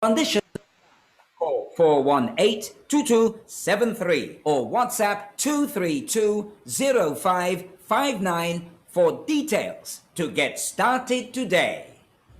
Condition call 418-2273 or WhatsApp 232-0559 for details to get started today.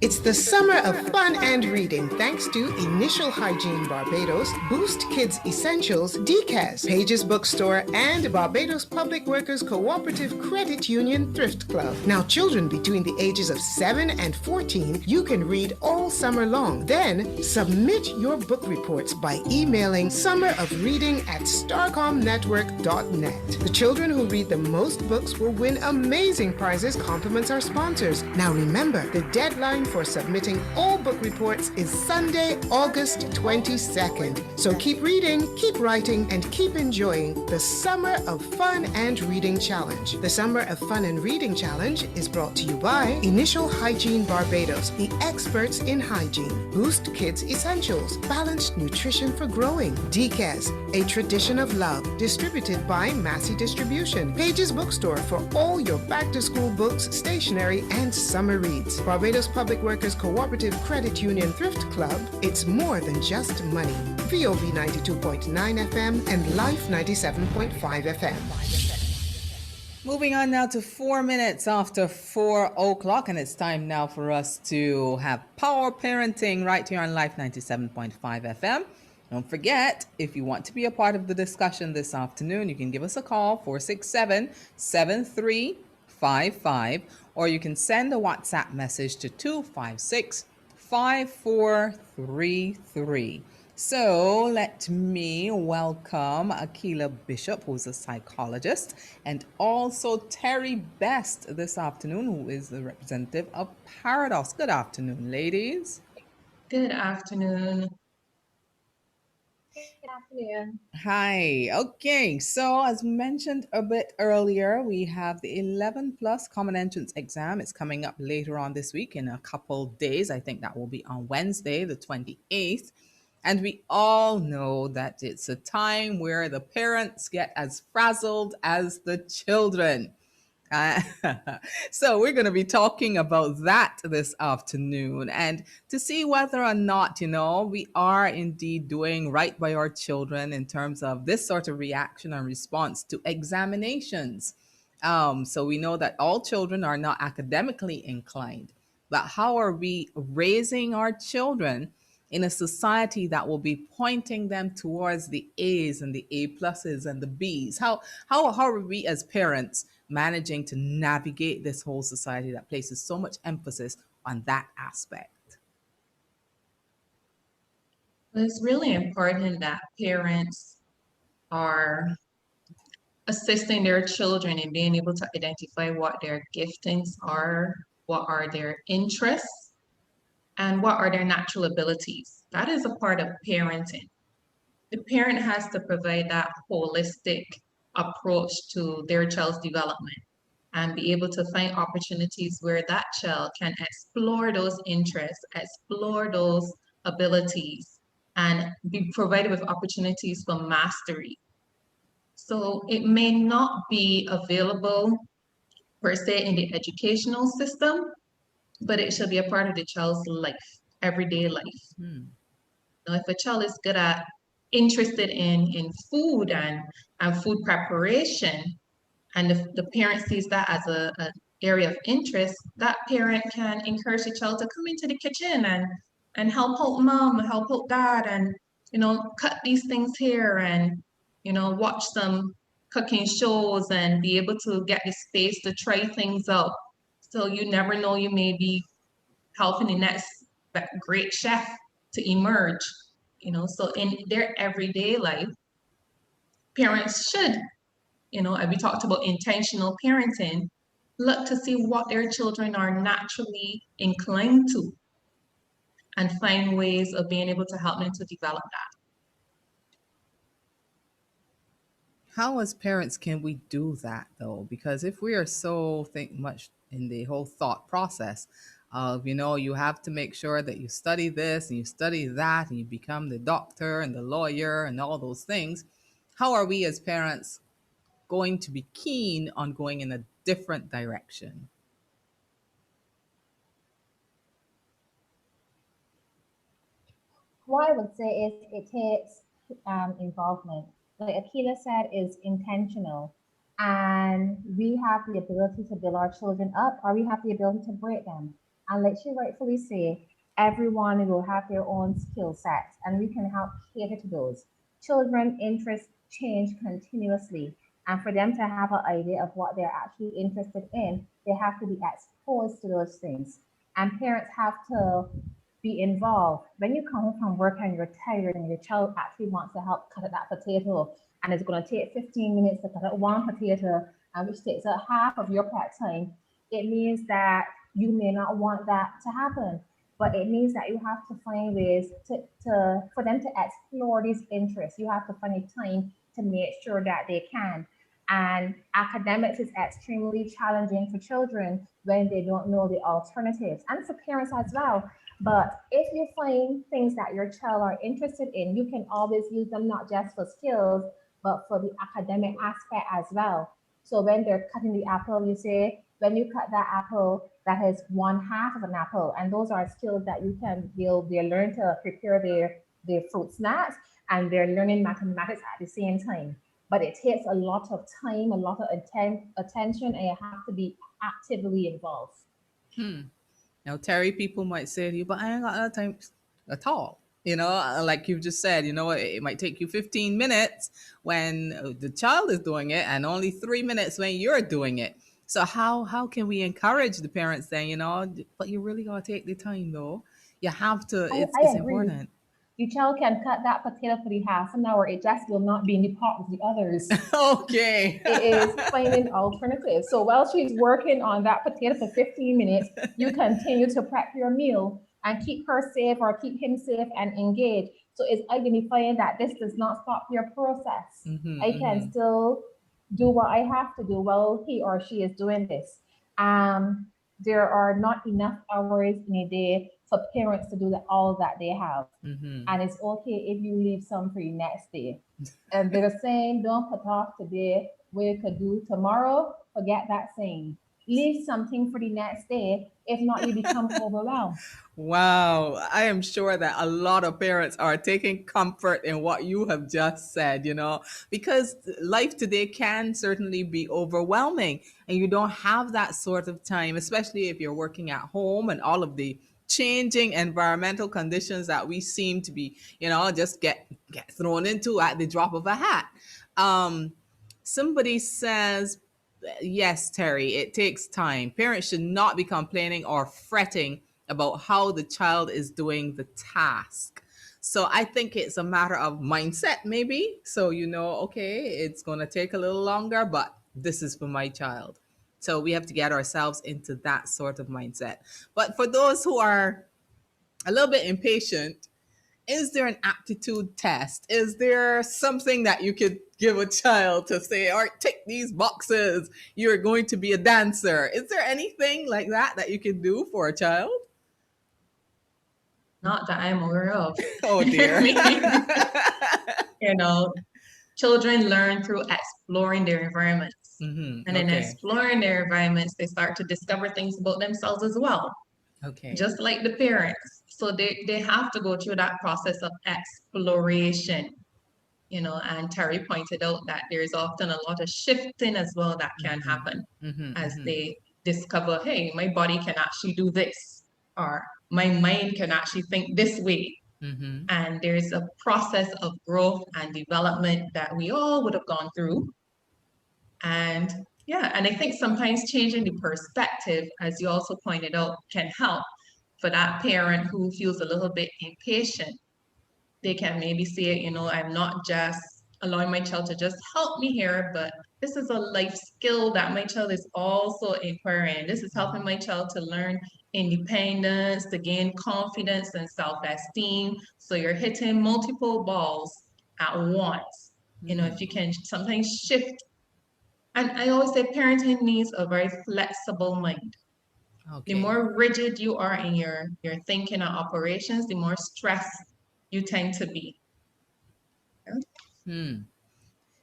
It's the summer of fun and reading thanks to Initial Hygiene Barbados, Boost Kids Essentials, DCAS, Pages Bookstore, and Barbados Public Workers Cooperative Credit Union Thrift Club. Now, children between the ages of 7 and 14, you can read all summer long. Then, submit your book reports by emailing summerofreading@starcomnetwork.net. The children who read the most books will win amazing prizes, compliments our sponsors. Now, remember, the deadline for submitting all book reports is Sunday, August 22nd. So keep reading, keep writing, and keep enjoying the Summer of Fun and Reading Challenge. The Summer of Fun and Reading Challenge is brought to you by Initial Hygiene Barbados, the experts in hygiene. Boost Kids Essentials, balanced nutrition for growing. DCAS, a tradition of love, distributed by Massey Distribution. Pages Bookstore for all your back-to-school books, stationery, and summer reads. Barbados Public Workers Cooperative Credit Union Thrift Club, it's more than just money. VOB 92.9 FM and Life 97.5 FM. Moving on now to 4 minutes after 4 o'clock, and it's time now for us to have Power Parenting right here on Life 97.5 FM. Don't forget, if you want to be a part of the discussion this afternoon, you can give us a call, 467-7355, or you can send a WhatsApp message to 256-5433. So let me welcome Akila Bishop, who's a psychologist, and also Terry Best this afternoon, who is the representative of Paradox. Good afternoon, ladies. Good afternoon. Good afternoon. Hi. Okay. So as mentioned a bit earlier, we have the 11 plus common entrance exam. It's coming up later on this week in a couple days. I think that will be on Wednesday, the 28th. And we all know that it's a time where the parents get as frazzled as the children. Uh, so we're going to be talking about that this afternoon, and to see whether or not, we are indeed doing right by our children in terms of this sort of reaction and response to examinations. So we know that all children are not academically inclined, but how are we raising our children in a society that will be pointing them towards the A's and the A pluses and the B's? How are we as parents managing to navigate this whole society that places so much emphasis on that aspect? It's really important that parents are assisting their children in being able to identify what their giftings are, what are their interests, and what are their natural abilities. That is a part of parenting. The parent has to provide that holistic approach to their child's development and be able to find opportunities where that child can explore those interests, explore those abilities, and be provided with opportunities for mastery. So it may not be available per se in the educational system, but it should be a part of the child's life, everyday life. Now, if a child is good at interested in food and food preparation, and if the parent sees that as an area of interest, that parent can encourage the child to come into the kitchen and help out mom, help out dad, and cut these things here, and watch some cooking shows and be able to get the space to try things out. So you never know, you may be helping the next great chef to emerge. So in their everyday life, parents should, as we talked about intentional parenting, look to see what their children are naturally inclined to and find ways of being able to help them to develop that. How as parents can we do that though? Because if we are so think much in the whole thought process of, you have to make sure that you study this and you study that and you become the doctor and the lawyer and all those things, how are we as parents going to be keen on going in a different direction? What I would say is it takes involvement. Like Akila said, is intentional. And we have the ability to build our children up, or we have the ability to break them. And like she rightfully say, everyone will have their own skill sets, and we can help cater to those. Children interests change continuously. And for them to have an idea of what they're actually interested in, they have to be exposed to those things. And parents have to be involved. When you come home from work and you're tired and your child actually wants to help cut that potato and it's going to take 15 minutes to cut out one potato, and which takes a half of your prep time, it means that you may not want that to happen. But it means that you have to find ways to for them to explore these interests. You have to find a time to make sure that they can. And academics is extremely challenging for children when they don't know the alternatives, and for parents as well. But if you find things that your child are interested in, you can always use them not just for skills, but for the academic aspect as well. So when they're cutting the apple, you say, when you cut that apple, that is one half of an apple. And those are skills that you can build. They learn to prepare their fruit snacks, and they're learning mathematics at the same time. But it takes a lot of time, a lot of attention, and you have to be actively involved. Hmm. Now, Terry, people might say to you, but I ain't got that time at all. Like you just said, it might take you 15 minutes when the child is doing it and only 3 minutes when you're doing it. So how can we encourage the parents then, but you really got to take the time though. You have to, it's I agree. important. Your child can cut that potato for the half an hour. It just will not be in the pot with the others. Okay. It is finding alternatives. So while she's working on that potato for 15 minutes, you continue to prep your meal and keep her safe or keep him safe and engaged. So it's identifying that this does not stop your process. Mm-hmm, I can mm-hmm. still do what I have to do while he or she is doing this. There are not enough hours in a day for parents to do all that they have. Mm-hmm. And it's okay if you leave some for the next day. And they're saying, don't put off today what you could do tomorrow. Forget that saying. Leave something for the next day. If not, you become overwhelmed. Wow, I am sure that a lot of parents are taking comfort in what you have just said, because life today can certainly be overwhelming and you don't have that sort of time, especially if you're working at home and all of the changing environmental conditions that we seem to be, just get thrown into at the drop of a hat. Um, Somebody says, yes, Terry, it takes time. Parents should not be complaining or fretting about how the child is doing the task. So I think it's a matter of mindset, maybe. So, okay, it's going to take a little longer, but this is for my child. So we have to get ourselves into that sort of mindset. But for those who are a little bit impatient, is there an aptitude test? Is there something that you could give a child to say, all right, tick these boxes, you're going to be a dancer? Is there anything like that you can do for a child? Not that I'm aware of. Oh dear. You know, children learn through exploring their environments. Mm-hmm. And in Okay. exploring their environments, they start to discover things about themselves as well, Okay. just like the parents. So they have to go through that process of exploration, and Terry pointed out that there's often a lot of shifting as well that can Mm-hmm. happen Mm-hmm. as Mm-hmm. they discover, hey, my body can actually do this, or my mind can actually think this way. Mm-hmm. And there's a process of growth and development that we all would have gone through. And yeah, and I think sometimes changing the perspective, as you also pointed out, can help for that parent who feels a little bit impatient. They can maybe say, I'm not just allowing my child to just help me here, but this is a life skill that my child is also acquiring. This is helping my child to learn independence, to gain confidence and self-esteem. So you're hitting multiple balls at once. If you can sometimes shift. And I always say parenting needs a very flexible mind. The Okay. more rigid you are in your thinking and operations, the more stressed you tend to be. Hmm.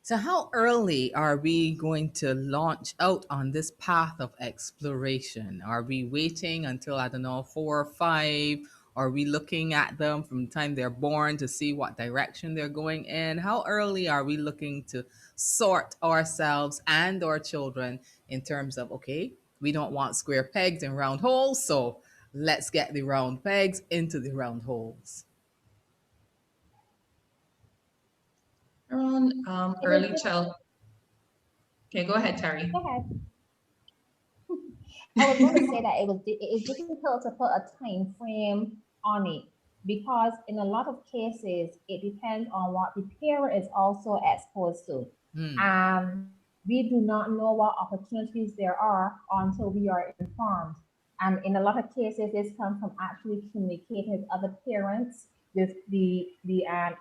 So, how early are we going to launch out on this path of exploration? Are we waiting until, I don't know, 4 or 5? Are we looking at them from the time they're born to see what direction they're going in? How early are we looking to sort ourselves and our children in terms of, okay, we don't want square pegs in round holes, so let's get the round pegs into the round holes. Around It is early child. Okay, go ahead, Terry. Go ahead. I was going to say that it is difficult to put a time frame on it because in a lot of cases it depends on what the parent is also exposed to. We do not know what opportunities there are until we are informed. And in a lot of cases, this comes from actually communicating with other parents, with the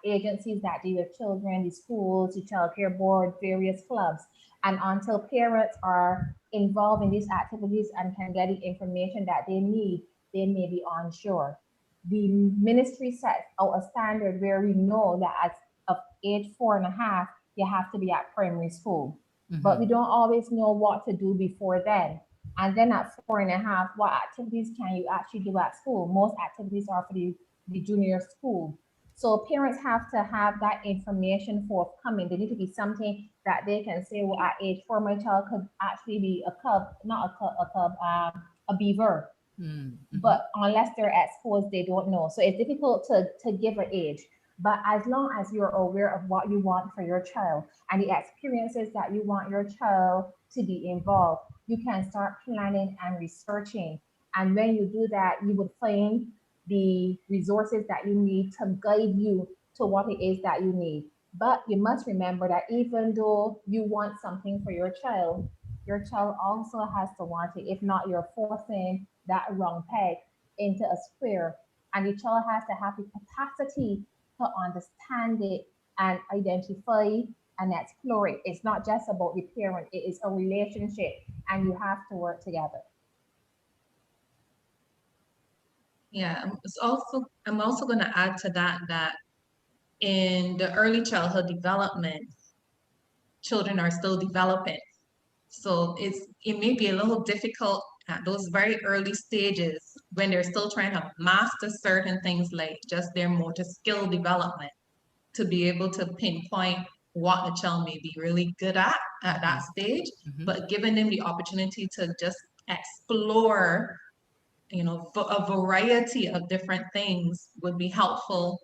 agencies that deal with children, the schools, the child care board, various clubs. And until parents are involved in these activities and can get the information that they need, they may be unsure. The ministry sets out a standard where we know that at of age 4.5, you have to be at primary school. But we don't always know what to do before then. And then at 4.5, what activities can you actually do at school? Most activities are for the junior school. So parents have to have that information forthcoming. There need to be something that they can say, well, at age 4, my child could actually be a cub, not a cub, a beaver. But unless they're exposed, they don't know. So it's difficult to give an age. But as long as you're aware of what you want for your child and the experiences that you want your child to be involved, you can start planning and researching. And when you do that, you would find the resources that you need to guide you to what it is that you need. But you must remember that even though you want something for your child also has to want it. If not, you're forcing that round peg into a square. And the child has to have the capacity to understand it and identify and explore it. It's not just about the parent, it is a relationship and you have to work together. Yeah, I'm also going to add to that in the early childhood development, children are still developing. So it may be a little difficult at those very early stages when they're still trying to master certain things like just their motor skill development to be able to pinpoint what the child may be really good at that stage, but giving them the opportunity to just explore, a variety of different things would be helpful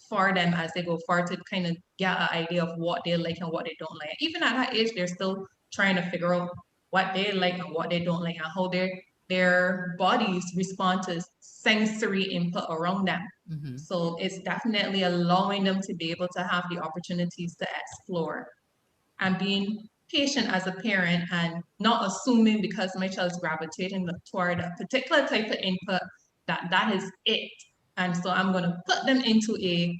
for them as they go forward to kind of get an idea of what they like and what they don't like. Even at that age, they're still trying to figure out what they like and what they don't like and how their bodies respond to sensory input around them. So it's definitely allowing them to be able to have the opportunities to explore and being patient as a parent and not assuming because my child is gravitating toward a particular type of input that is it. And so I'm going to put them into a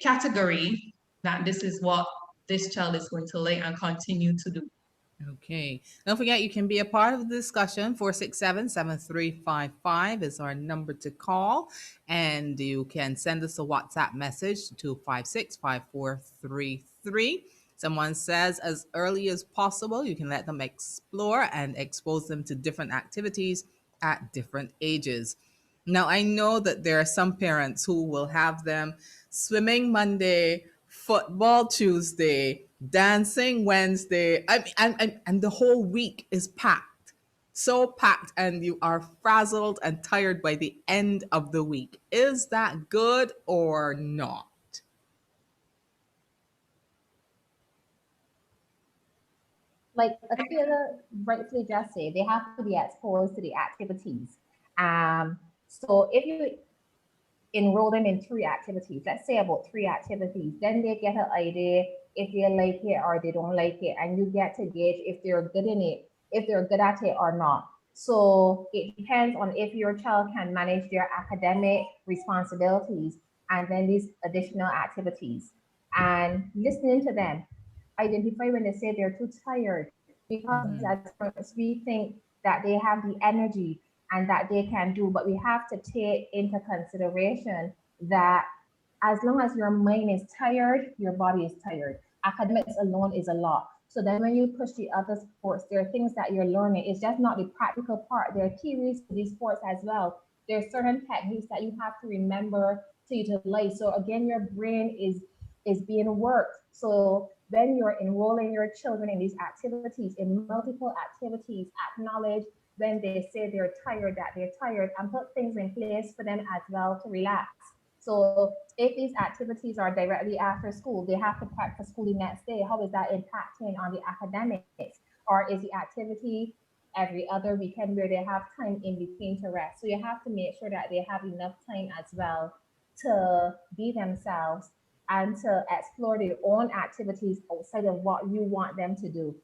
category that this is what this child is going to like and continue to do. Okay. Don't forget, you can be a part of the discussion. 467-7355 is our number to call. And you can send us a WhatsApp message to 565433. Someone says as early as possible, you can let them explore and expose them to different activities at different ages. Now, I know that there are some parents who will have them swimming Monday, football Tuesday, dancing Wednesday. And the whole week is packed. So packed, and you are frazzled and tired by the end of the week. Is that good or not? Like Akila rightfully just said, they have to be exposed to the activities. So if you enroll them in 3 activities, let's say about 3 activities, then they get an idea if they like it or they don't like it, and you get to gauge if they're good in it, if they're good at it or not. So it depends on if your child can manage their academic responsibilities and then these additional activities. And listening to them, identify when they say they're too tired, because as parents, we think that they have the energy and that they can do, but we have to take into consideration that as long as your mind is tired, your body is tired. Academics alone is a lot. So then when you push the other sports, there are things that you're learning. It's just not the practical part. There are theories for these sports as well. There's certain techniques that you have to remember to utilize. So again, your brain is being worked. So when you're enrolling your children in these activities, in multiple activities, acknowledge when they say they're tired, that they're tired, and put things in place for them as well to relax. So if these activities are directly after school, they have to prep for school the next day. How is that impacting on the academics? Or is the activity every other weekend where they have time in between to rest? So you have to make sure that they have enough time as well to be themselves and to explore their own activities outside of what you want them to do.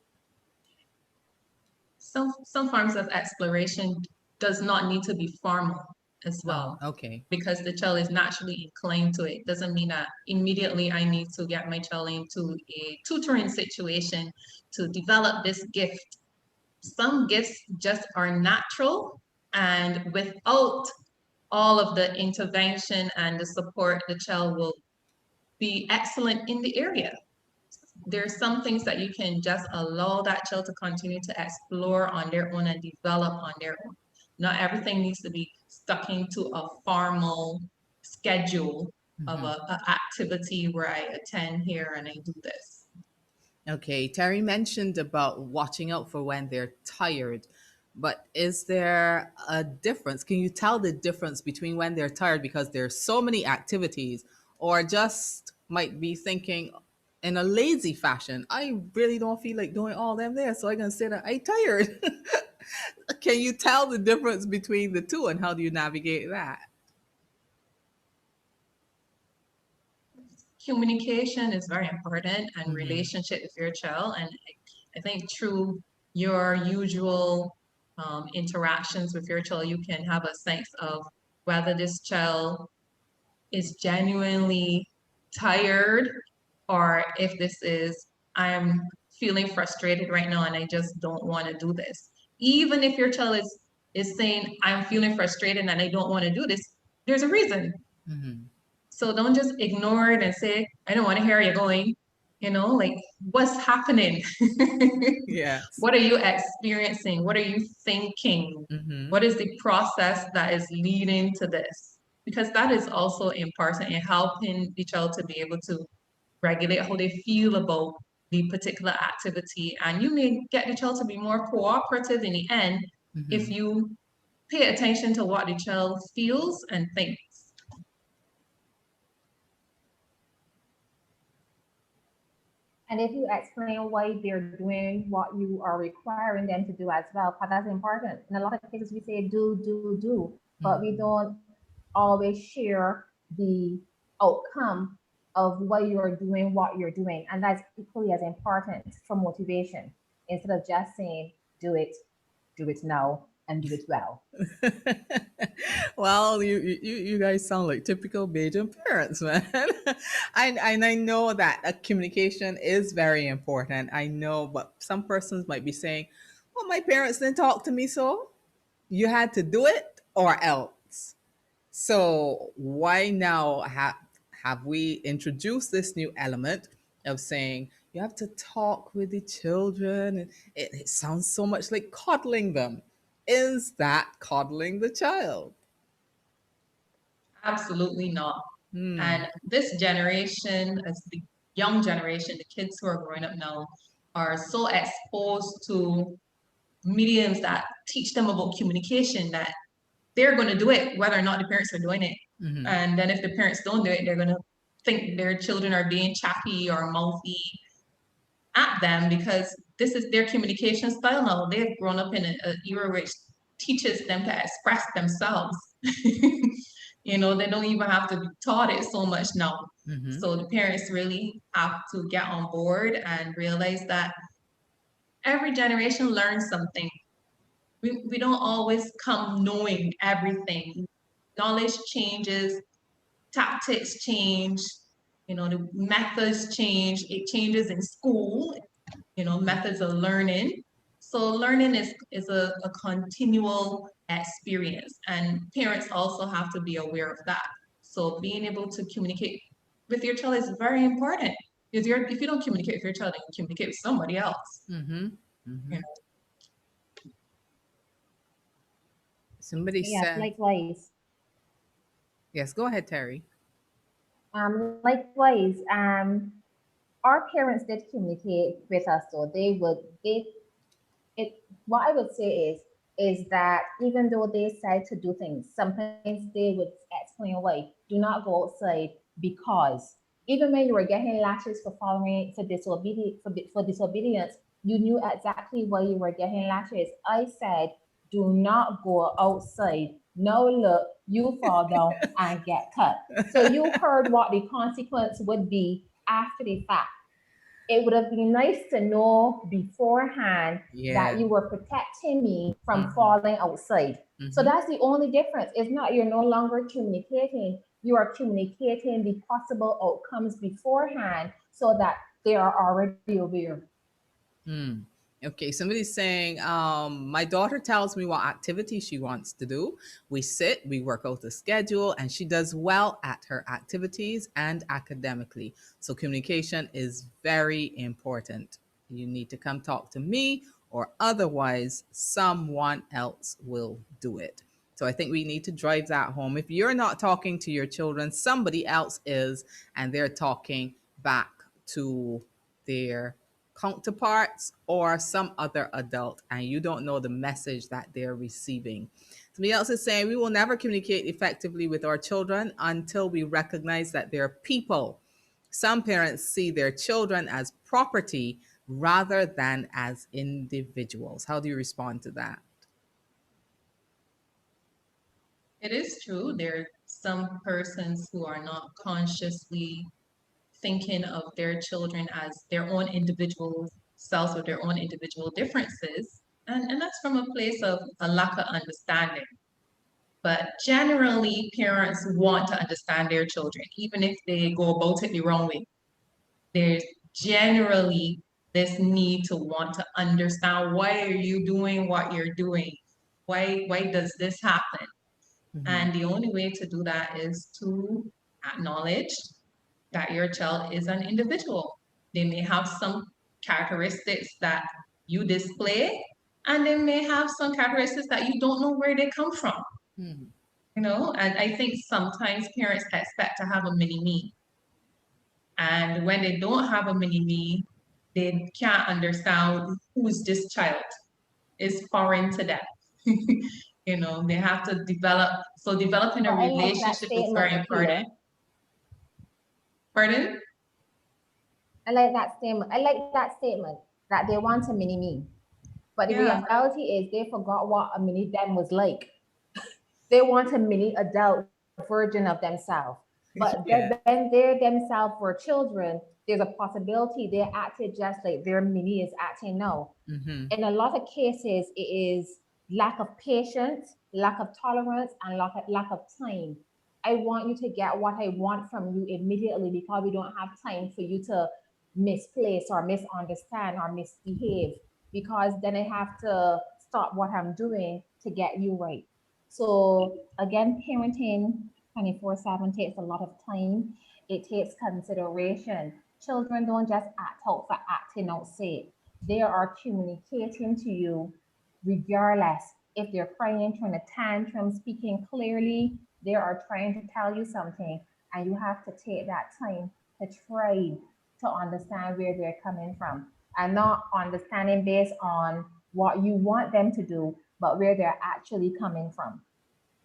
Some forms of exploration does not need to be formal as well. Oh, okay. Because the child is naturally inclined to it. Doesn't mean that immediately I need to get my child into a tutoring situation to develop this gift. Some gifts just are natural, and without all of the intervention and the support, the child will be excellent in the area. There's some things that you can just allow that child to continue to explore on their own and develop on their own. Not everything needs to be stuck into a formal schedule of a activity where I attend here and I do this. Okay, Terry mentioned about watching out for when they're tired, but is there a difference? Can you tell the difference between when they're tired because there's so many activities, or just might be thinking in a lazy fashion, I really don't feel like doing all them there, so I'm gonna say that I'm tired. Can you tell the difference between the two, and how do you navigate that? Communication is very important, and Mhm. relationship with your child. And I think through your usual interactions with your child, you can have a sense of whether this child is genuinely tired, or if this is, I'm feeling frustrated right now and I just don't want to do this. Even if your child is saying, I'm feeling frustrated and I don't want to do this, there's a reason. Mhm. So don't just ignore it and say, I don't want to hear you going. Like, what's happening? Yes. What are you experiencing? What are you thinking? Mhm. What is the process that is leading to this? Because that is also important in helping the child to be able to regulate how they feel about the particular activity. And you may get the child to be more cooperative in the end if Mhm. you pay attention to what the child feels and thinks. And if you explain why they're doing what you are requiring them to do as well, because that's important. In a lot of cases, we say do, but we Mhm. don't always share the outcome of why you're doing what you're doing. And that's equally as important for motivation instead of just saying, do it now, and do it well. Well, you guys sound like typical Bajan parents, man. I know that communication is very important. I know, but some persons might be saying, "Well, my parents didn't talk to me, so you had to do it or else." So why now have we introduced this new element of saying you have to talk with the children, and it sounds so much like coddling them. Is that coddling the child? Absolutely not. Hmm. And this generation, as the young generation, the kids who are growing up now, are so exposed to mediums that teach them about communication that they're going to do it whether or not the parents are doing it. Hmm. And then if the parents don't do it, they're going to think their children are being chatty or mouthy at them because this is their communication style now. They've grown up in an era which teaches them to express themselves. They don't even have to be taught it so much now. Hmm. So the parents really have to get on board and realize that every generation learns something. We don't always come knowing everything. Knowledge changes, tactics change, the methods change. It changes in school, methods of learning. So learning is a continual experience, and parents also have to be aware of that. So being able to communicate with your child is very important. Because if you don't communicate with your child, then you communicate with somebody else. Hmm. You Hmm. know? Somebody Yes, said, likewise. Yes, go ahead, Terry. Likewise, our parents did communicate with us, so they it what I would say is that even though they said to do things, sometimes they would explain why. Do not go outside because even when you were getting lashes for following for disobedience, you knew exactly why you were getting lashes. I said, do not go outside. No, look, you fall down and get cut. So you heard what the consequence would be after the fact. It would have been nice to know beforehand Yeah. that you were protecting me from Mhm. falling outside. So Mhm. that's the only difference. It's not you're no longer communicating, you are communicating the possible outcomes beforehand so that they are already aware. Hmm. Okay, somebody's saying, my daughter tells me what activity she wants to do. We sit, we work out the schedule, and she does well at her activities and academically. So communication is very important. You need to come talk to me, or otherwise, someone else will do it. So I think we need to drive that home. If you're not talking to your children, somebody else is, and they're talking back to their counterparts or some other adult, and you don't know the message that they're receiving. Somebody else is saying we will never communicate effectively with our children until we recognize that they're people. Some parents see their children as property rather than as individuals. How do you respond to that? It is true. There are some persons who are not consciously thinking of their children as their own individual selves with their own individual differences. And that's from a place of a lack of understanding. But generally, parents want to understand their children, even if they go about it the wrong way. There's generally this need to want to understand, why are you doing what you're doing? Why does this happen? Mhm. And the only way to do that is to acknowledge that your child is an individual. They may have some characteristics that you display, and they may have some characteristics that you don't know where they come from. Mhm. And I think sometimes parents expect to have a mini me. And when they don't have a mini me, they can't understand who's this child. Is foreign to them. They have to develop. So developing a But I like that relationship is statement, very important. Akila. Pardon? I like that statement. I like that statement that they want a mini me. But the Yeah. reality is they forgot what a mini them was like. They want a mini adult version of themselves. But Yeah. when they themselves were children, there's a possibility they acted just like their mini is acting now. Mhm. In a lot of cases, it is lack of patience, lack of tolerance, and lack of time. I want you to get what I want from you immediately because we don't have time for you to misplace or misunderstand or misbehave because then I have to stop what I'm doing to get you right. So again, parenting 24/7 takes a lot of time. It takes consideration. Children don't just act out for acting out sake. They are communicating to you regardless. If they're crying, throwing a tantrum, speaking clearly, they are trying to tell you something. And you have to take that time to try to understand where they're coming from and not understanding based on what you want them to do, but where they're actually coming from.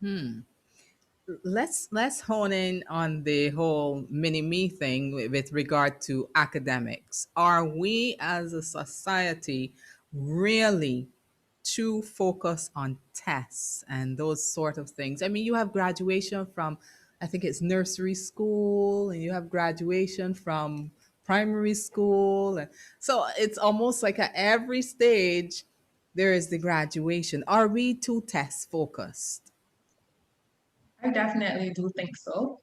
Hmm. Let's hone in on the whole mini me thing with regard to academics. Are we as a society really too focused on tests and those sort of things? I mean, you have graduation from, I think it's nursery school, and you have graduation from primary school, and so it's almost like at every stage there is the graduation. Are we too test focused? I definitely do think so.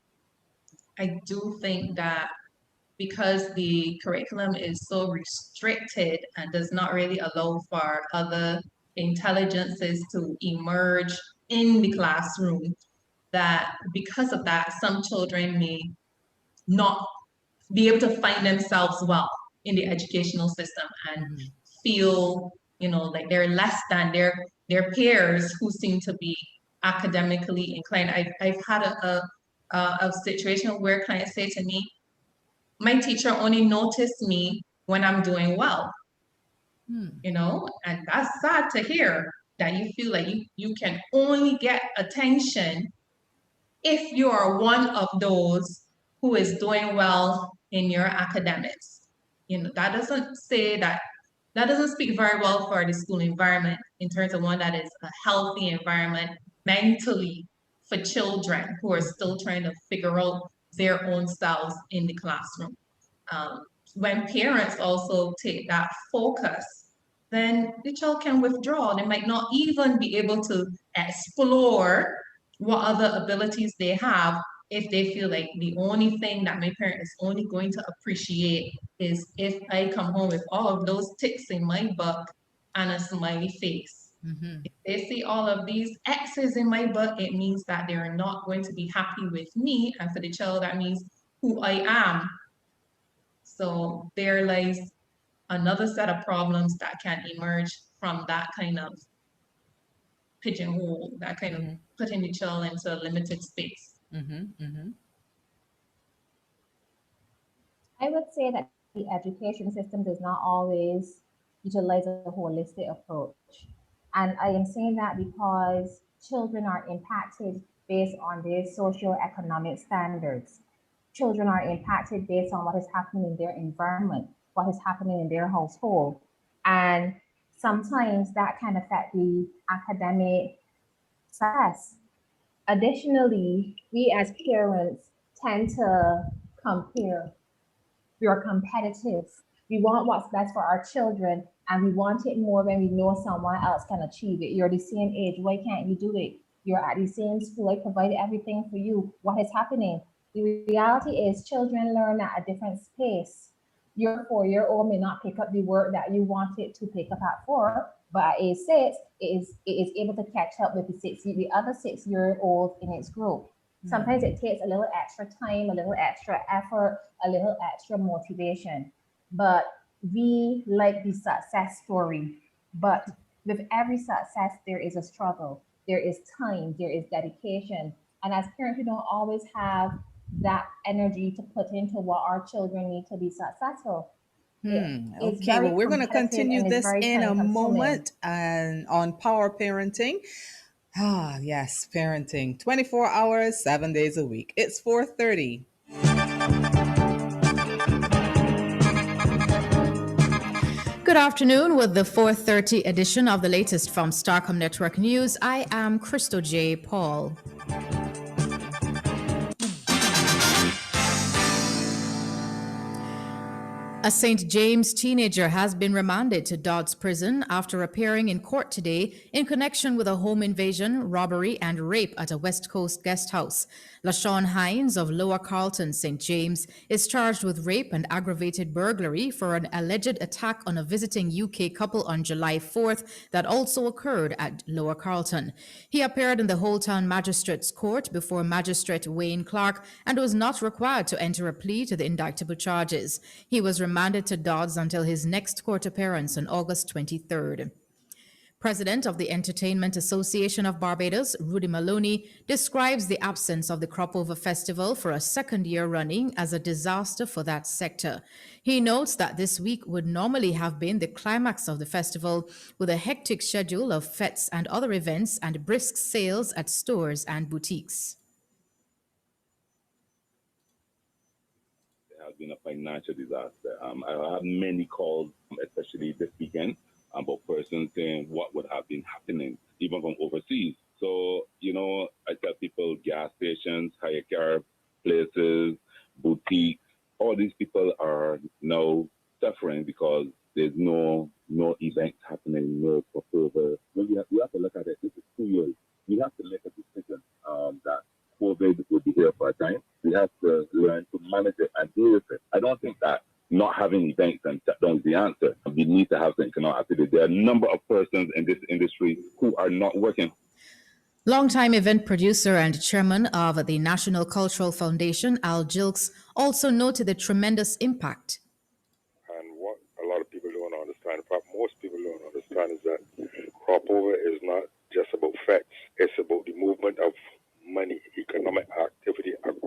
I do think that because the curriculum is so restricted and does not really allow for other intelligences to emerge in the classroom, that because of that, some children may not be able to find themselves well in the educational system and Mhm. feel, like they're less than their peers who seem to be academically inclined. I've had a situation where clients say to me, my teacher only noticed me when I'm doing well, you know, and that's sad to hear that you feel like you can only get attention if you are one of those who is doing well in your academics. You know, that doesn't speak very well for the school environment in terms of one that is a healthy environment mentally for children who are still trying to figure out their own selves in the classroom. When parents also take that focus, then the child can withdraw. They might not even be able to explore what other abilities they have if they feel like the only thing that my parent is only going to appreciate is if I come home with all of those ticks in my book and a smiley face. If they see all of these X's in my book, it means that they're not going to be happy with me. And for the child, that means who I am. So there lies another set of problems that can emerge from that kind of pigeonhole, that kind of putting the child into a limited space. I would say that the education system does not always utilize a holistic approach. And I am saying that because children are impacted based on their socioeconomic standards. Children are impacted based on what is happening in their environment, what is happening in their household. And sometimes that can affect the academic success. Additionally, we as parents tend to compare. We are competitive. We want what's best for our children, and we want it more when we know someone else can achieve it. You're the same age. Why can't you do it? You're at the same school. I provided everything for you. What is happening? The reality is children learn at a different pace. Your 4-year-old may not pick up the work that you wanted to pick up at 4, but at age 6, it is able to catch up with the other 6-year-olds in its group. Sometimes it takes a little extra time, a little extra effort, a little extra motivation. But we like the success story. But with every success, there is a struggle, there is time, there is dedication. And as parents, we don't always have that energy to put into what our children need to be successful. It's Okay, very well, we're going to competitive continue and it's this very in a time consuming. moment and on power parenting. Ah, yes, parenting. 24 hours, 7 days a week. It's 4:30. Good afternoon with the 4:30 edition of the latest from Starcom Network News. I am Christo J. Paul. A St. James teenager has been remanded to Dodds Prison after appearing in court today in connection with a home invasion, robbery, and rape at a West Coast guest house. LaShawn Hines of Lower Carlton, St. James, is charged with rape and aggravated burglary for an alleged attack on a visiting UK couple on July 4th that also occurred at Lower Carlton. He appeared in the Holetown Magistrates Court before Magistrate Wayne Clark and was not required to enter a plea to the indictable charges. He was remanded to Dodds until his next court appearance on August 23rd. President of the Entertainment Association of Barbados, Rudy Maloney, describes the absence of the Cropover Festival for a second year running as a disaster for that sector. He notes that this week would normally have been the climax of the festival, with a hectic schedule of fetes and other events and brisk sales at stores and boutiques. It has been a financial disaster. I have many calls, especially this weekend, about persons saying what would have been happening, even from overseas. So, I tell people gas stations, hire car places, boutiques, all these people are now suffering because there's no events happening, no crossover. We have to look at it. This is 2 years. We have to make a decision that COVID will be here for a time. We have to learn to manage it and deal with it. I don't think that not having events and shutdowns is the answer. We need to have something after this. There are a number of persons in this industry who are not working. Longtime event producer and chairman of the National Cultural Foundation, Al Gilks, also noted the tremendous impact. And what a lot of people don't understand, in fact, most people don't understand, is that Cropover is not just about facts. It's about the movement of money, economic activity across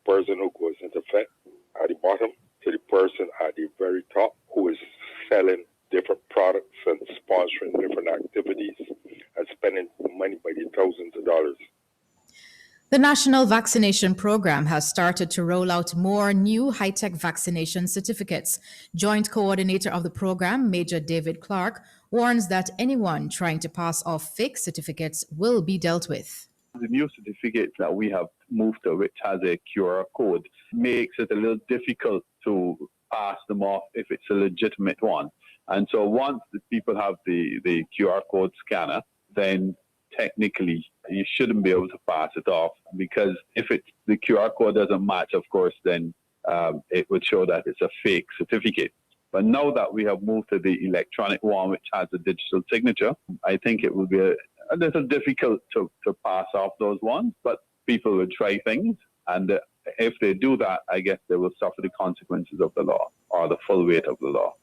person who goes into effect at the bottom to the person at the very top who is selling different products and sponsoring different activities and spending money by the thousands of dollars. The National Vaccination Program has started to roll out more new high-tech vaccination certificates. Joint coordinator of the program, Major David Clark, warns that anyone trying to pass off fake certificates will be dealt with. The new certificates that we have moved to, which has a QR code, makes it a little difficult to pass them off if it's a legitimate one. And so once the people have the QR code scanner, then technically you shouldn't be able to pass it off, because if the QR code doesn't match, of course, then it would show that it's a fake certificate. But now that we have moved to the electronic one, which has a digital signature, I think it will be a little difficult to pass off those ones, but people will try things. And if they do that, I guess they will suffer the consequences of the law, or the full weight of the law.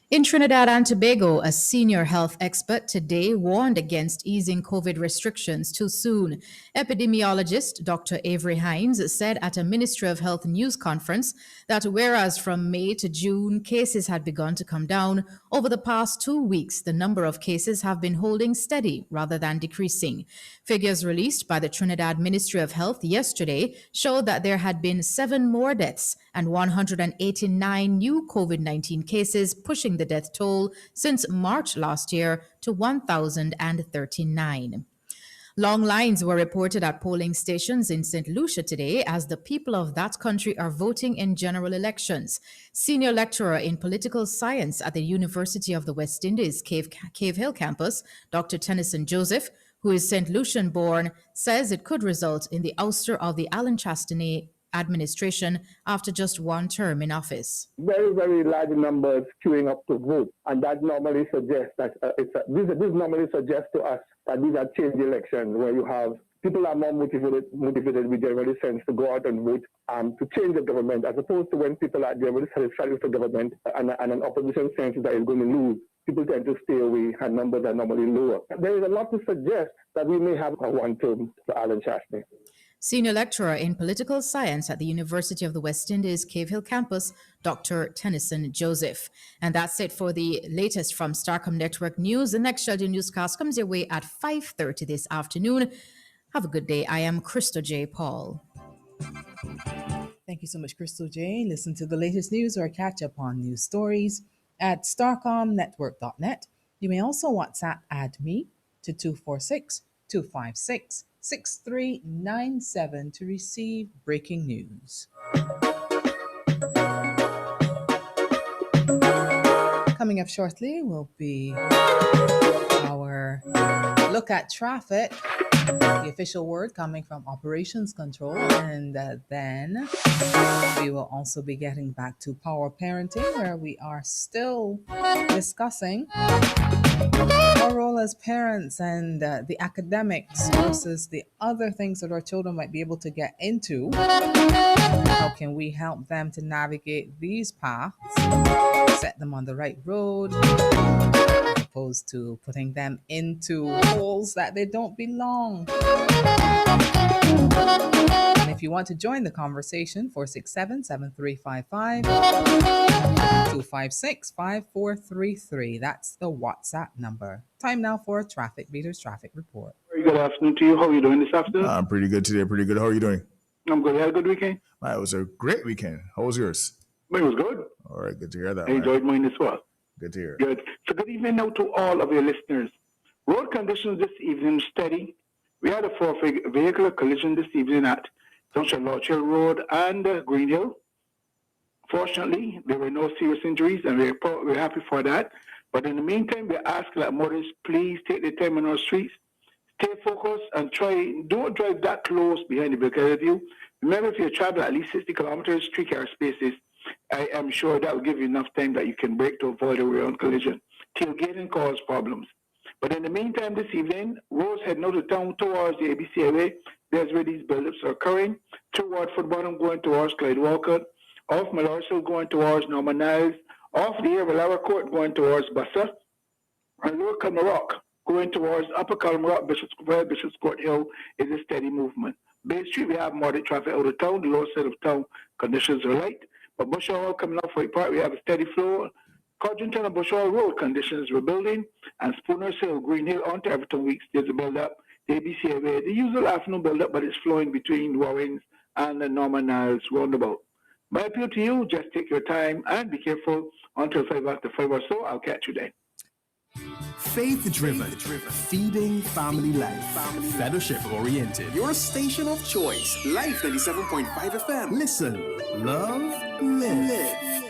In Trinidad and Tobago, a senior health expert today warned against easing COVID restrictions too soon. Epidemiologist Dr. Avery Hines said at a Ministry of Health news conference that whereas from May to June cases had begun to come down, over the past 2 weeks the number of cases have been holding steady rather than decreasing. Figures released by the Trinidad Ministry of Health yesterday showed that there had been 7 more deaths and 189 new COVID-19 cases, pushing the death toll since March last year to 1,039. Long lines were reported at polling stations in St. Lucia today as the people of that country are voting in general elections. Senior lecturer in political science at the University of the West Indies Cave Hill campus, Dr. Tennyson Joseph, who is St. Lucian born, says it could result in the ouster of the Alan Chastanet administration after just 1 term in office. Very, very large numbers queuing up to vote, and that normally suggests that this normally suggests to us that these are change elections where you have people are more motivated, we generally sense, to go out and vote to change the government, as opposed to when people are generally satisfied with the government and an opposition senses that it's going to lose. People tend to stay away, and numbers are normally lower. There is a lot to suggest that we may have a 1 term for Alan Chastanet. Senior lecturer in political science at the University of the West Indies Cave Hill campus, Dr. Tennyson Joseph. And that's it for the latest from Starcom Network News. The next scheduled newscast comes your way at 5:30 this afternoon. Have a good day. I am Crystal J. Paul. Thank you so much, Crystal J. Listen to the latest news or catch up on news stories at starcomnetwork.net. You may also WhatsApp add me to 246-256-6397 to receive breaking news. Coming up shortly will be our look at traffic, the official word coming from Operations Control, and then we will also be getting back to power parenting, where we are still discussing our role as parents and the academics versus the other things that our children might be able to get into. How can we help them to navigate these paths, set them on the right road, as opposed to putting them into holes that they don't belong? And if you want to join the conversation, 467-7355, 256-5433. That's the WhatsApp number. Time now for Traffic Reader's Traffic Report. Very good afternoon to you. How are you doing this afternoon? I'm pretty good today. Pretty good. How are you doing? I'm good. You had a good weekend? It was a great weekend. How was yours? It was good. All right. Good to hear that. I enjoyed mine as well. Good to hear. Good. So good evening now to all of your listeners. Road conditions this evening steady. We had a 4-vehicular collision this evening at Junction Lodge Hill Road and Green Hill. Fortunately, there were no serious injuries, and we're happy for that. But in the meantime, we ask that motorists please take their time on our streets, stay focused, and don't drive that close behind the vehicle of you. Remember, if you travel at least 60 kilometers, 3 car spaces, I am sure that will give you enough time that you can brake to avoid a rear-end collision. Tailgating cause problems. But in the meantime, this evening, roads heading out of town towards the ABC Highway. There's where these build-ups are occurring. Toward Footbottom going towards Clyde Walcott. Off Malorso going towards Norman Niles. Off the Air Court going towards Bassa. And Lower Calmarock going towards Upper Calmarock, Bishop's Court Hill is a steady movement. Bay Street, we have moderate traffic out of town. The lower side of town conditions are light. But Bush Hall coming off White Park, we have a steady flow. Codrington and Bush Hall Road conditions were building. And Spooner's Hill, Green Hill, onto Everton Weeks, there's a build-up. The ABC Highway, the usual afternoon build-up, but it's flowing between Warrens and the Norman Niles roundabout. My appeal to you, just take your time and be careful until 5 after 5 or so. I'll catch you then. Faith-driven, feeding family life, fellowship-oriented. Your station of choice, Life 97.5 FM. Listen, love, live.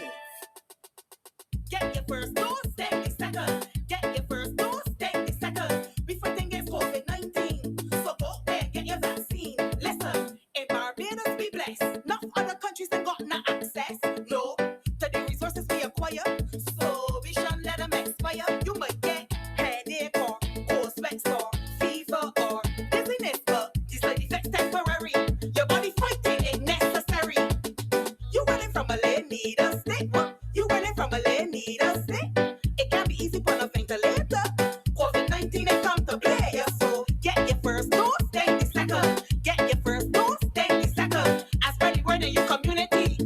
Get your first dose, take the second. Get your first dose, take the second. Before things get COVID-19, so go there, get your vaccine. Listen, in Barbados we blessed. Not other countries ain't got no access. No, to the resources we acquire. So we shouldn't let them expire. You might get headache or cold sweats or fever or dizziness, but these side effects temporary. Your body fighting ain't necessary. You running from a lane, need a stick. You running from a lane, need a stick. It can be easy for a ventilator. COVID-19 ain't come to play. Yeah, so get your first dose, take the second. Get your first dose, take the second. And spread the word in your community.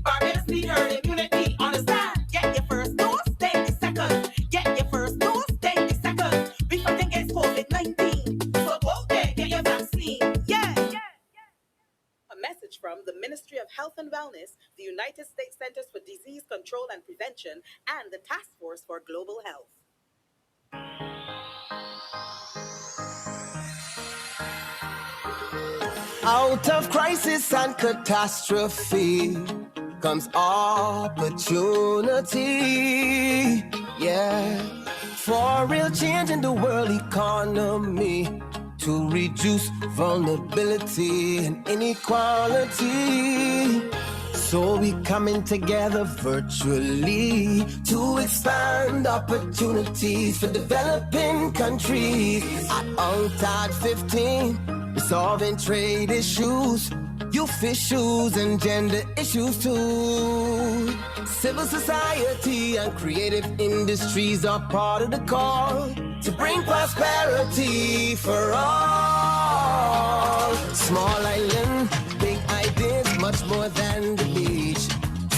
Barbados need herd immunity. Understand? Get your first dose, take the second. Get your first dose, take the second. We fighting against COVID-19. So go out there, get your vaccine. Yeah. A message from the Ministry of Health and Wellness, the United States Centers for Disease Control and Prevention, and the Task Force for Global Health. Out of crisis and catastrophe comes opportunity. Yeah, for real change in the world economy, to reduce vulnerability and inequality. So we coming together virtually to expand opportunities for developing countries. At UNCTAD 15, we're solving trade issues, youth issues and gender issues too. Civil society and creative industries are part of the call to bring prosperity for all. Small island, big ideas, much more than the beach.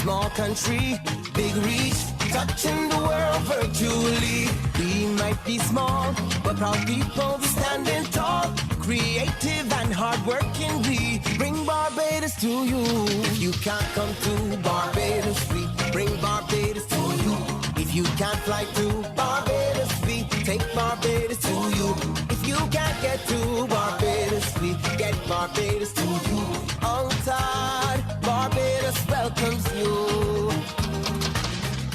Small country, big reach, touching the world virtually. We might be small, but proud people standing tall. Creative and hardworking, we bring Barbados to you. If you can't come to Barbados, we bring Barbados to you. If you can't fly to Barbados, we take Barbados to you. If you can't get to Barbados, we get Barbados to you. UNCTAD, Barbados welcomes you.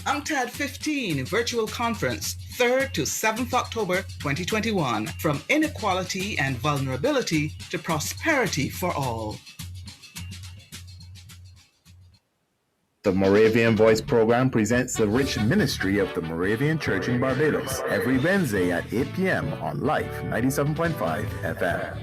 UNCTAD 15 Virtual Conference, 3rd to 7th October 2021. From inequality and vulnerability to prosperity for all. The Moravian Voice program presents the rich ministry of the Moravian Church in Barbados every Wednesday at 8 p.m. on Life 97.5 FM.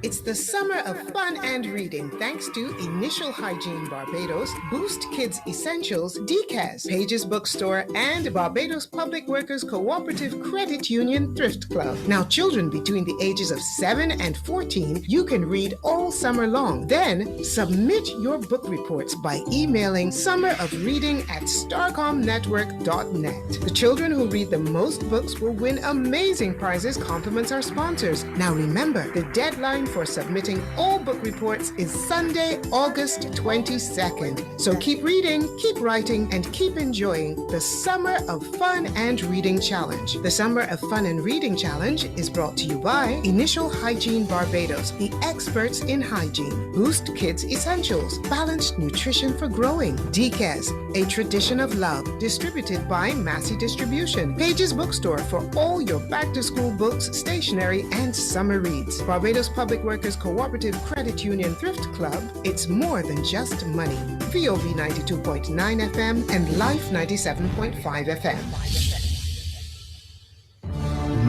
It's the summer of fun and reading thanks to Initial Hygiene Barbados, Boost Kids Essentials, DCAS, Pages Bookstore, and Barbados Public Workers Cooperative Credit Union Thrift Club. Now, children between the ages of 7 and 14, you can read all summer long. Then, submit your book reports by emailing summerofreading@starcomnetwork.net. The children who read the most books will win amazing prizes, compliments our sponsors. Now, remember, the deadline for submitting all book reports is Sunday, August 22nd. So keep reading, keep writing, and keep enjoying the Summer of Fun and Reading Challenge. The Summer of Fun and Reading Challenge is brought to you by Initial Hygiene Barbados, the experts in hygiene. Boost Kids Essentials, balanced nutrition for growing. DCAS, A Tradition of Love, distributed by Massey Distribution. Pages Bookstore for all your back-to-school books, stationery, and summer reads. Barbados Public Workers Cooperative Credit Union Thrift Club, it's more than just money. VOV 92.9 FM and Life 97.5 FM.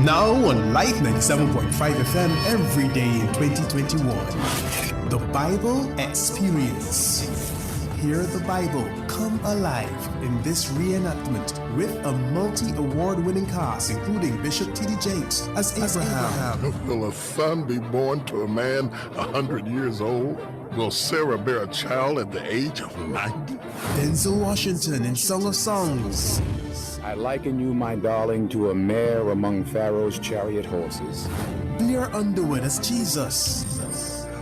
Now on Life 97.5 FM every day in 2021. The Bible Experience. Hear the Bible come alive in this reenactment with a multi-award-winning cast, including Bishop T.D. Jakes as Abraham. Will a son be born to a man 100 years old? Will Sarah bear a child at the age of 90? Denzel Washington in Song of Songs. I liken you, my darling, to a mare among Pharaoh's chariot horses. Blair Underwood as Jesus.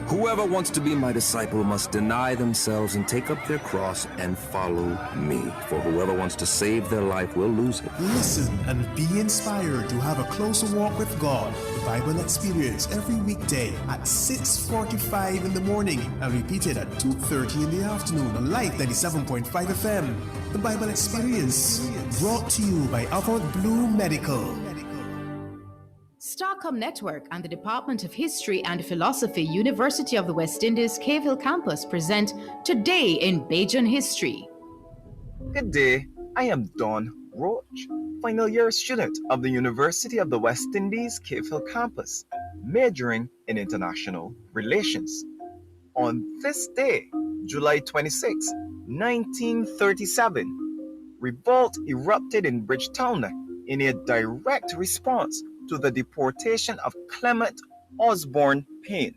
Whoever wants to be my disciple must deny themselves and take up their cross and follow me. For whoever wants to save their life will lose it. Listen and be inspired to have a closer walk with God. The Bible Experience every weekday at 6:45 in the morning and repeated at 2:30 in the afternoon on Life 97.5 FM. The Bible Experience brought to you by Avant Blue Medical. Starcom Network and the Department of History and Philosophy, University of the West Indies, Cave Hill Campus present Today in Bajan History. Good day, I am Don Roach, final year student of the University of the West Indies, Cave Hill Campus, majoring in international relations. On this day, July 26, 1937, revolt erupted in Bridgetown in a direct response to the deportation of Clement Osborne Payne.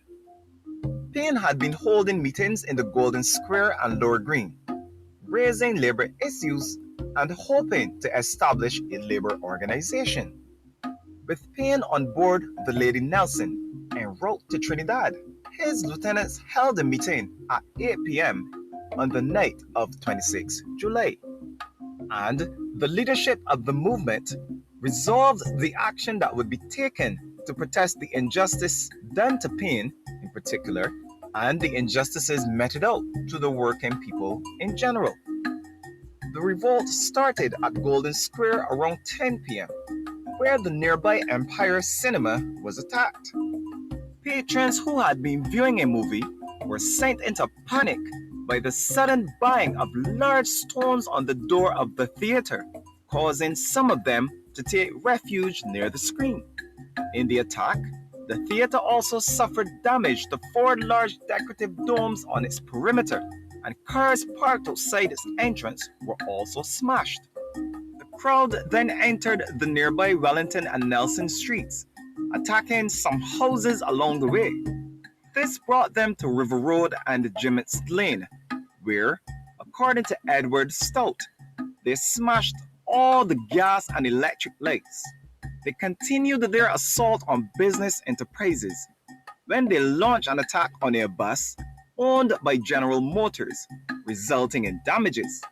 Payne had been holding meetings in the Golden Square and Lower Green, raising labor issues and hoping to establish a labor organization. With Payne on board the Lady Nelson en route to Trinidad, his lieutenants held a meeting at 8 p.m. on the night of 26 July. And the leadership of the movement resolved the action that would be taken to protest the injustice done to Payne in particular, and the injustices meted out to the working people in general. The revolt started at Golden Square around 10 p.m., where the nearby Empire Cinema was attacked. Patrons who had been viewing a movie were sent into panic by the sudden bang of large stones on the door of the theater, causing some of them to take refuge near the screen. In the attack, the theater also suffered damage to 4 large decorative domes on its perimeter, and cars parked outside its entrance were also smashed. The crowd then entered the nearby Wellington and Nelson streets, attacking some houses along the way. This brought them to River Road and Jimmett's Lane, where, according to Edward Stout, they smashed all the gas and electric lights. They continued their assault on business enterprises when they launched an attack on a bus owned by General Motors, resulting in damages.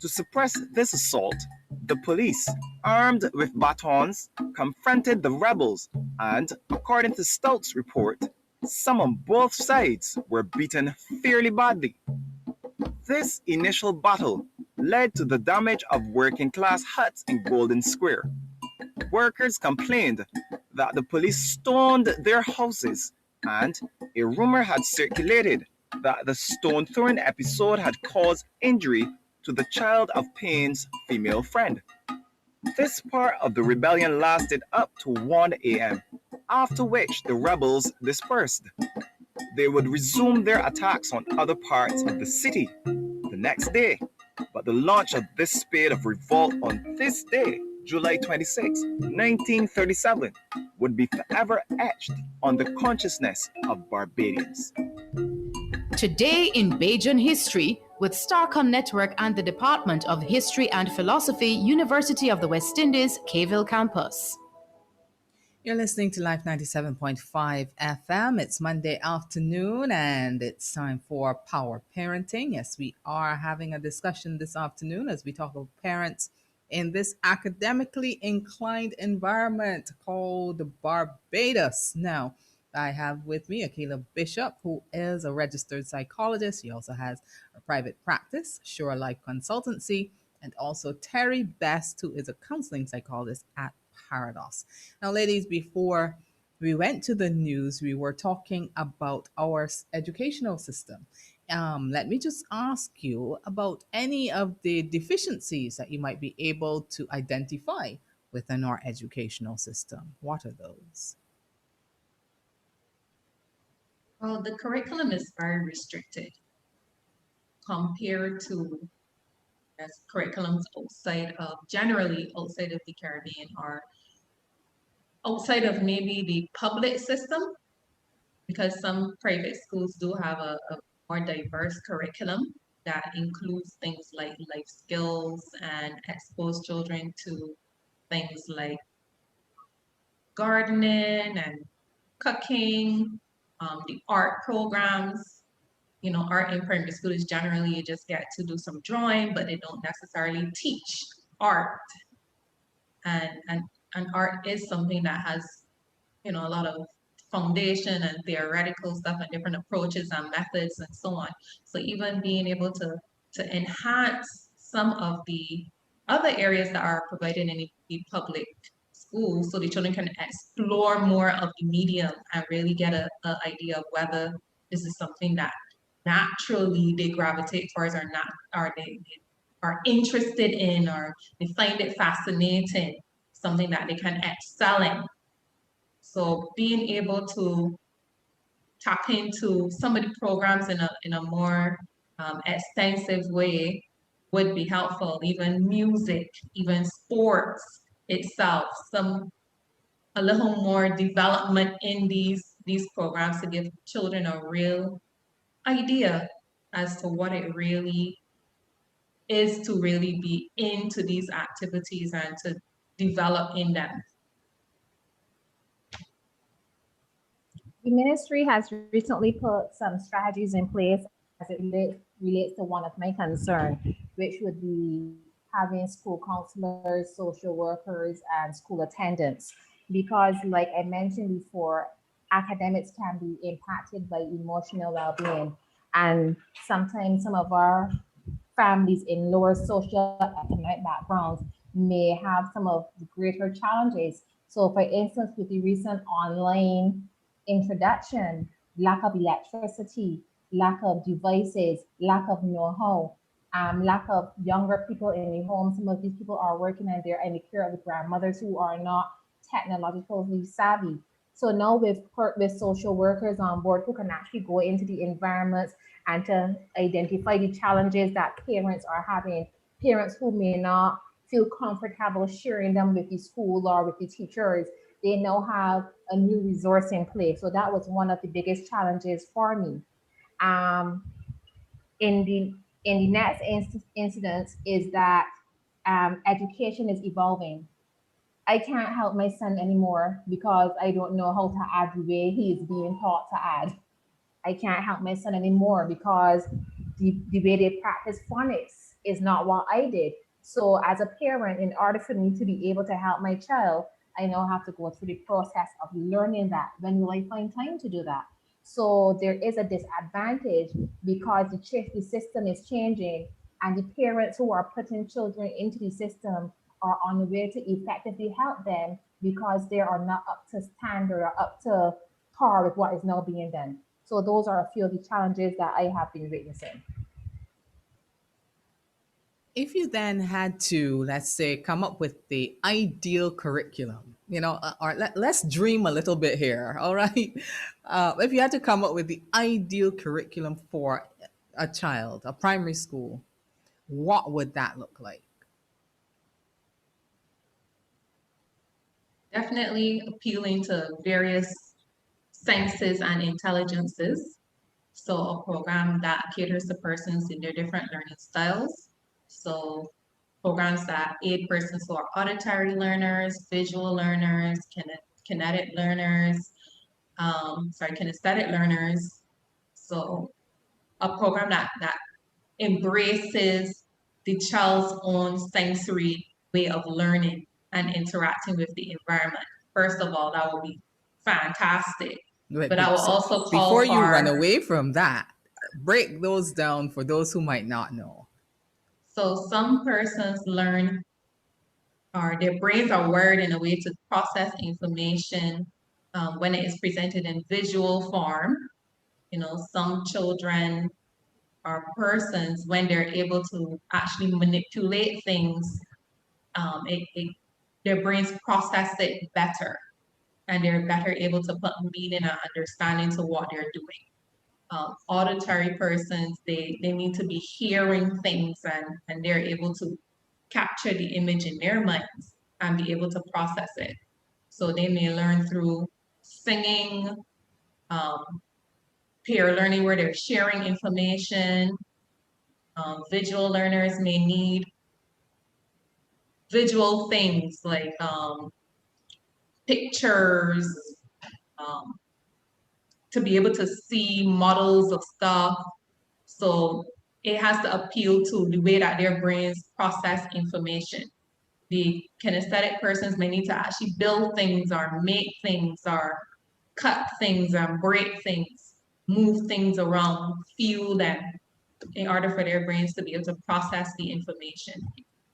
To suppress this assault, the police, armed with batons, confronted the rebels and, according to Stout's report, some on both sides were beaten fairly badly. This initial battle led to the damage of working-class huts in Golden Square. Workers complained that the police stoned their houses, and a rumor had circulated that the stone-throwing episode had caused injury to the child of Payne's female friend. This part of the rebellion lasted up to 1 a.m., after which the rebels dispersed. They would resume their attacks on other parts of the city the next day, but the launch of this spate of revolt on this day, July 26, 1937, would be forever etched on the consciousness of Barbadians. Today in Bajan History with Starcom Network and the Department of History and Philosophy, University of the West Indies, Cave Hill Campus. You're listening to Life 97.5 FM. It's Monday afternoon and it's time for Power Parenting. Yes, we are having a discussion this afternoon as we talk about parents in this academically inclined environment called Barbados. Now, I have with me Akila Bishop, who is a registered psychologist. He also has a private practice, Sure Life Consultancy, and also Terry Best, who is a counseling psychologist at Parados. Now, ladies, before we went to the news, we were talking about our educational system. Let me just ask you about any of the deficiencies that you might be able to identify within our educational system. What are those? Well, the curriculum is very restricted compared to curriculums generally outside of the Caribbean or outside of maybe the public system, because some private schools do have a more diverse curriculum that includes things like life skills and expose children to things like gardening and cooking, the art programs. You know, art in primary school is generally you just get to do some drawing, but they don't necessarily teach art. And art is something that has, you know, a lot of foundation and theoretical stuff and different approaches and methods and so on. So even being able to enhance some of the other areas that are provided in the public schools so the children can explore more of the medium and really get a idea of whether this is something that naturally they gravitate towards or not, or they are interested in, or they find it fascinating, something that they can excel in. So being able to tap into some of the programs in a more extensive way would be helpful. Even music, even sports itself, a little more development in these programs to give children a real idea as to what it really is to really be into these activities and to develop in them. The ministry has recently put some strategies in place as it relates to one of my concerns, which would be having school counselors, social workers, and school attendants. Because like I mentioned before, academics can be impacted by emotional well-being. And sometimes some of our families in lower social economic backgrounds may have some of the greater challenges. So for instance, with the recent online introduction, lack of electricity, lack of devices, lack of know-how, lack of younger people in the home. Some of these people are working and they're in the care of the grandmothers who are not technologically savvy. So now with social workers on board who can actually go into the environments and to identify the challenges that parents are having, parents who may not feel comfortable sharing them with the school or with the teachers, they now have a new resource in place. So that was one of the biggest challenges for me. In the next incident is that education is evolving. I can't help my son anymore because I don't know how to add the way he is being taught to add. I can't help my son anymore because the way they practice phonics is not what I did. So as a parent, in order for me to be able to help my child, I now have to go through the process of learning that. When will I find time to do that? So there is a disadvantage because the system is changing and the parents who are putting children into the system are on the way to effectively help them because they are not up to standard or up to par with what is now being done. So those are a few of the challenges that I have been witnessing. If you then had to, let's say, come up with the ideal curriculum, you know, or let's dream a little bit here, all right? If you had to come up with the ideal curriculum for a child, a primary school, what would that look like? Definitely appealing to various sciences and intelligences. So a program that caters to persons in their different learning styles. So programs that aid persons who are auditory learners, visual learners, kinetic learners, kinesthetic learners. So a program that embraces the child's own sensory way of learning and interacting with the environment. First of all, that would be fantastic. But I will also call before you run away from that, break those down for those who might not know. So some persons learn, or their brains are wired in a way to process information when it is presented in visual form. You know, some children or persons, when they're able to actually manipulate things, their brains process it better and they're better able to put meaning and understanding to what they're doing. auditory persons, they need to be hearing things and they're able to capture the image in their minds and be able to process it. So they may learn through singing, peer learning where they're sharing information. Visual learners may need visual things like pictures, to be able to see models of stuff. So it has to appeal to the way that their brains process information. The kinesthetic persons may need to actually build things or make things or cut things or break things, move things around, feel them in order for their brains to be able to process the information.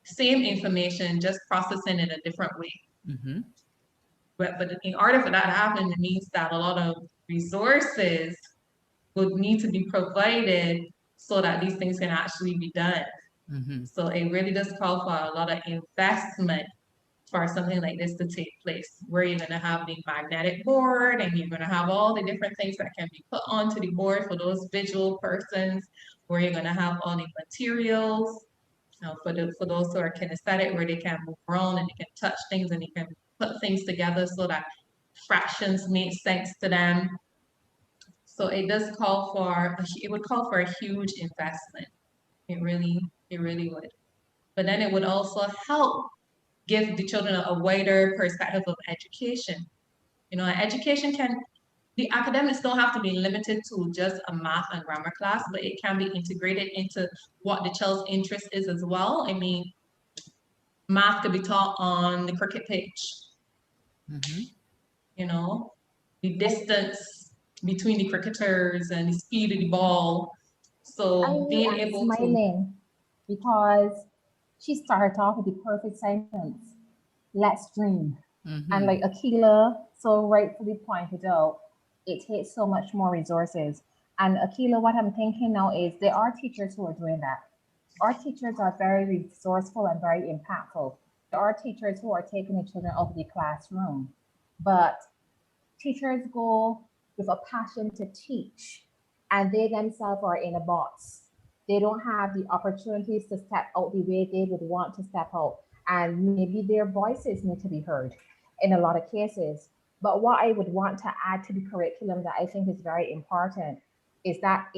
Same information, just processing it a different way. Mm-hmm. But in order for that to happen, it means that a lot of resources would need to be provided so that these things can actually be done. Mm-hmm. So it really does call for a lot of investment for something like this to take place, where you're going to have the magnetic board and you're going to have all the different things that can be put onto the board for those visual persons, where you're going to have all the materials for those who are kinesthetic, where they can move around and they can touch things and they can put things together so that fractions make sense to them. So it does call for, it would call for a huge investment. It really would. But then it would also help give the children a wider perspective of education. You know, education the academics don't have to be limited to just a math and grammar class, but it can be integrated into what the child's interest is as well. I mean, math could be taught on the cricket pitch. Mm-hmm. You know, the distance between the cricketers and the speed of the ball. So being able smiling because she started off with the perfect sentence. Let's dream. Mm-hmm. And like Akila so rightfully pointed out, it takes so much more resources. And Akila, what I'm thinking now is there are teachers who are doing that. Our teachers are very resourceful and very impactful. There are teachers who are taking the children out of the classroom, but teachers go with a passion to teach, and they themselves are in a box. They don't have the opportunities to step out the way they would want to step out, and maybe their voices need to be heard in a lot of cases. But what I would want to add to the curriculum that I think is very important is that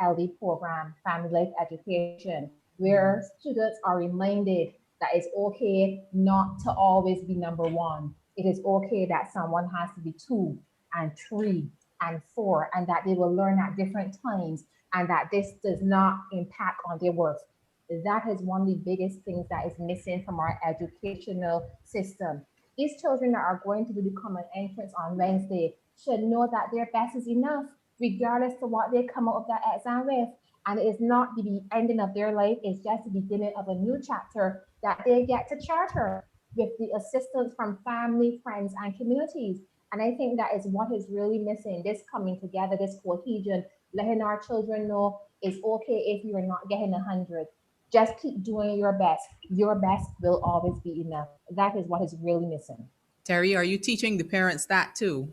FLD program, Family Life Education, where students are reminded that it's okay not to always be number one. It is okay that someone has to be 2 and 3 and 4, and that they will learn at different times, and that this does not impact on their worth. That is one of the biggest things that is missing from our educational system. These children that are going to do the common entrance on Wednesday should know that their best is enough, regardless of what they come out of that exam with. And it is not the ending of their life, it's just the beginning of a new chapter that they get to charter with the assistance from family, friends, and communities. And I think that is what is really missing, this coming together, this cohesion, letting our children know it's okay if you're not getting 100. Just keep doing your best. Your best will always be enough. That is what is really missing. Terry, are you teaching the parents that too?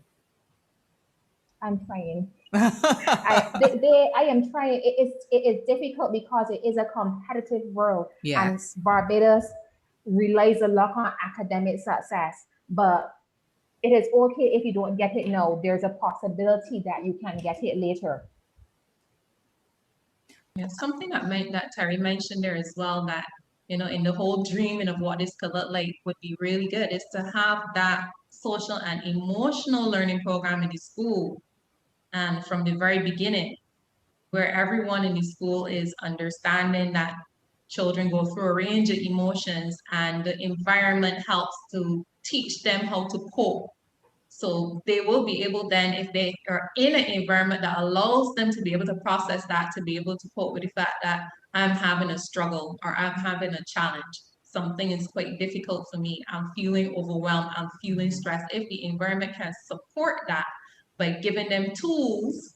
I'm trying. I am trying. It is difficult because it is a competitive world. Yes. And Barbados relies a lot on academic success. But it is okay if you don't get it now. There's a possibility that you can get it later. Yeah, something that Terry mentioned there as well, that, you know, in the whole dreaming of what this could look like would be really good, is to have that social and emotional learning program in the school, and from the very beginning, where everyone in the school is understanding that children go through a range of emotions and the environment helps to teach them how to cope. So they will be able then, if they are in an environment that allows them to be able to process that, to be able to cope with the fact that I'm having a struggle or I'm having a challenge. Something is quite difficult for me. I'm feeling overwhelmed. I'm feeling stressed. If the environment can support that by giving them tools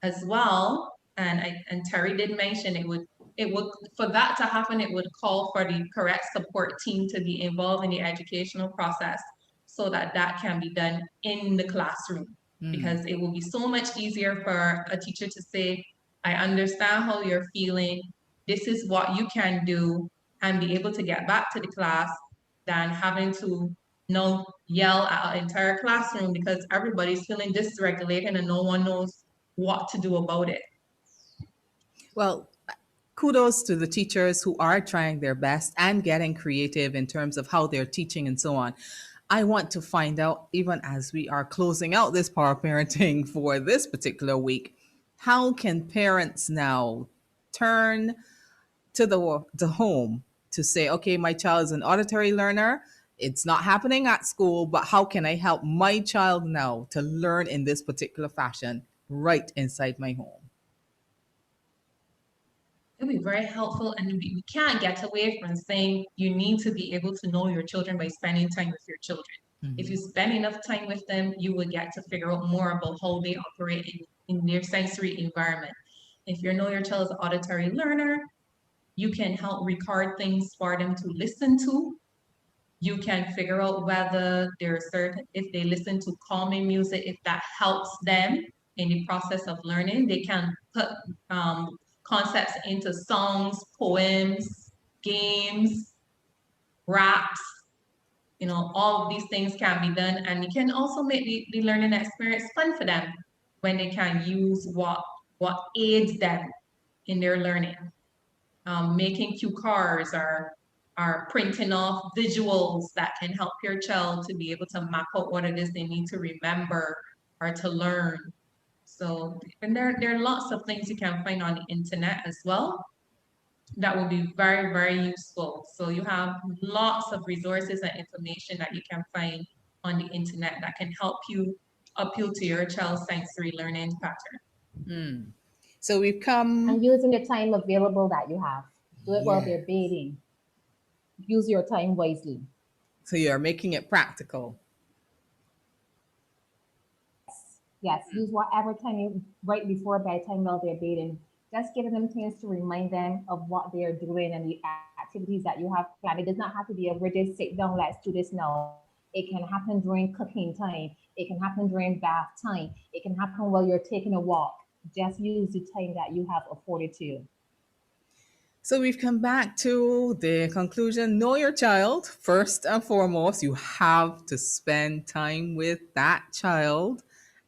as well, and Terry did mention it would for that to happen, it would call for the correct support team to be involved in the educational process, so that that can be done in the classroom. because it will be so much easier for a teacher to say, I understand how you're feeling. This is what you can do, and be able to get back to the class than having to yell at an entire classroom because everybody's feeling dysregulated and no one knows what to do about it. Well, kudos to the teachers who are trying their best and getting creative in terms of how they're teaching and so on. I want to find out, even as we are closing out this Power Parenting for this particular week, how can parents now turn to the home to say, okay, my child is an auditory learner. It's not happening at school, but how can I help my child now to learn in this particular fashion right inside my home? It'll be very helpful, and we can't get away from saying you need to be able to know your children by spending time with your children. If you spend enough time with them, you will get to figure out more about how they operate in their sensory environment. If you know your child is an auditory learner, you can help record things for them to listen to. You can figure out whether if they listen to calming music, if that helps them in the process of learning. They can put concepts into songs, poems, games, raps. All of these things can be done, and you can also make the learning experience fun for them when they can use what aids them in their learning. Making cue cards or printing off visuals that can help your child to be able to map out what it is they need to remember or to learn. So, and there are lots of things you can find on the internet as well that will be very, very useful. So you have lots of resources and information that you can find on the internet that can help you appeal to your child's sensory learning pattern. So we've come... And using the time available that you have. Do it while they're bathing. Use your time wisely. So you're making it practical. Yes, use whatever time right before bedtime while they're bathing. Just giving them chance to remind them of what they're doing and the activities that you have planned. It does not have to be a rigid sit down, let's do this now. It can happen during cooking time. It can happen during bath time. It can happen while you're taking a walk. Just use the time that you have afforded to you. So we've come back to the conclusion. Know your child. First and foremost, you have to spend time with that child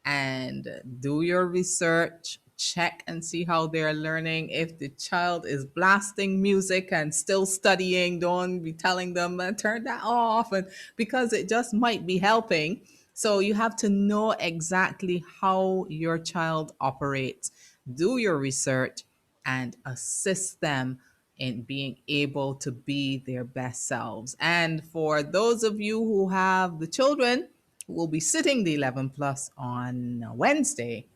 and do your research. Check and see how they're learning. If the child is blasting music and still studying, don't be telling them turn that off, and because it just might be helping. So you have to know exactly how your child operates. Do your research and assist them in being able to be their best selves. And for those of you who have the children who will be sitting the 11 plus on Wednesday,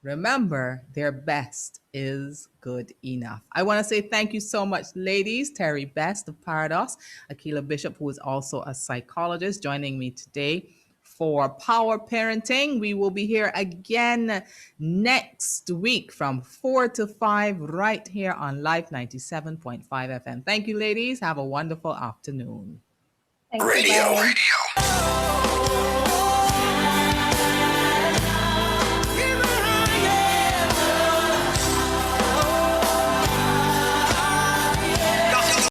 remember, their best is good enough. I want to say thank you so much, ladies. Terry Best of Parados, Akila Bishop, who is also a psychologist, joining me today for Power Parenting. We will be here again next week from 4 to 5 right here on Life 97.5 FM. Thank you, ladies. Have a wonderful afternoon. Thank you, Radio.